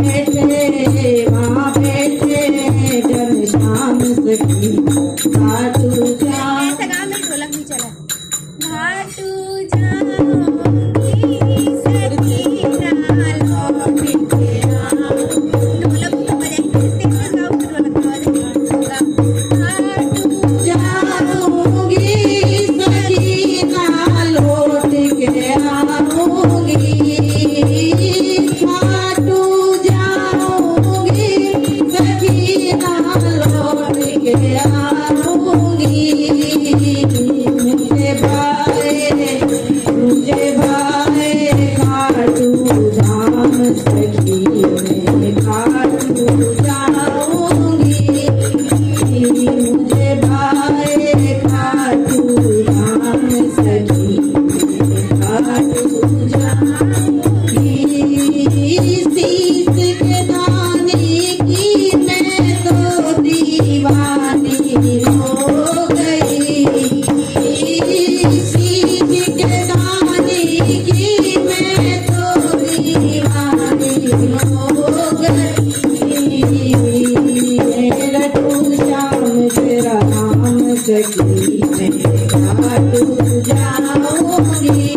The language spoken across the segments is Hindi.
बैठे वहाँ बैठे जब शाम सखी घाटू जाऊं ऐसा गा मेरी ढोलक नहीं चला घाटू जाऊंगी सखी ना लौट के आऊं ढोलक को बजाएंगे तेज गाओ ढोलक बजाएंगे घाटू जाऊंगी सखी ना लौट के आऊंगी घाटू जाऊंगी सखी ना लौट के आऊंगी मुझे भाए घाटू धाम सखी मैं घाटू जाऊंगी मुझे भाए घाटू धाम सखी मैं घाटू जाऊंगी शीश के दाने की मैं तो दीवानी हो गई शीश के दाने की मैं तो दीवानी हो गई रटू श्याम तेरा नाम सखी मैं घाटू जाऊंगी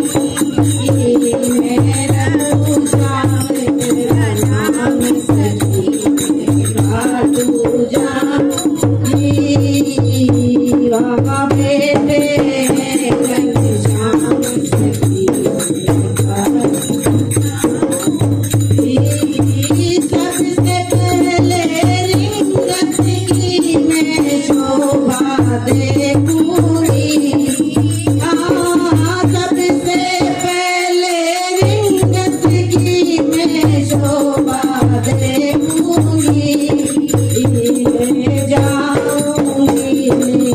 मैं रटू श्याम तेरा नाम सखी मैं घाटू जाऊंगी वहाँ बैठे घनश्याम सखी सबसे पहले रिंगत की मैं शोभा देखूंगी सबसे पहले रिंगत की मैं शोभा देखूंगी जाऊंगी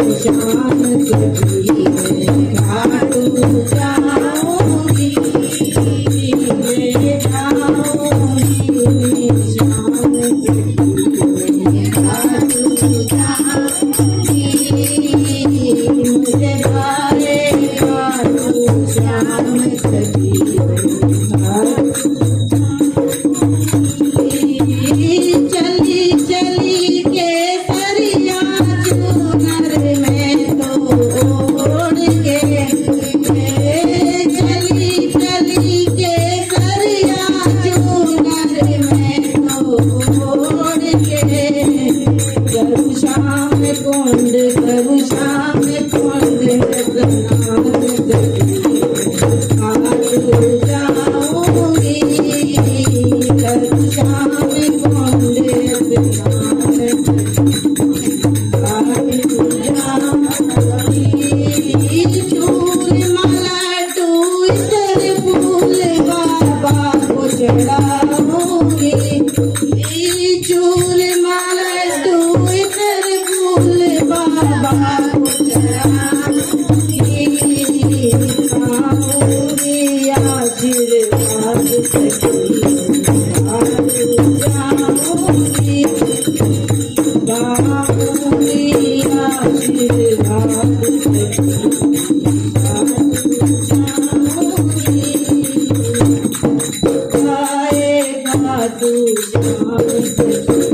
निशान सखी मैं घाटू जाऊंगी मैं जाऊंगी निशान सखी मैं घाटू जाऊंगी मुझे भाए घाटू श्याम सखी चली चली के सरिया चूनर में तो ओढ़ के चली चली के सरिया चूनर में तो ओढ़ के करू शाम कुंड करू शाम कुंड नाम सखी घाटू जाऊंगी करू शाम कुंड चूर माला टू इतर फूल बाबा को चढ़ाऊंगी चूर माला टू इतर फूल बाबा को चढ़ाऊंगी पाऊंगी आशीर्वाद सखी घाटू जाऊंगी पाऊंगी आशीर्वाद सखी घाटू जाऊंगी घाटू श्याम सखी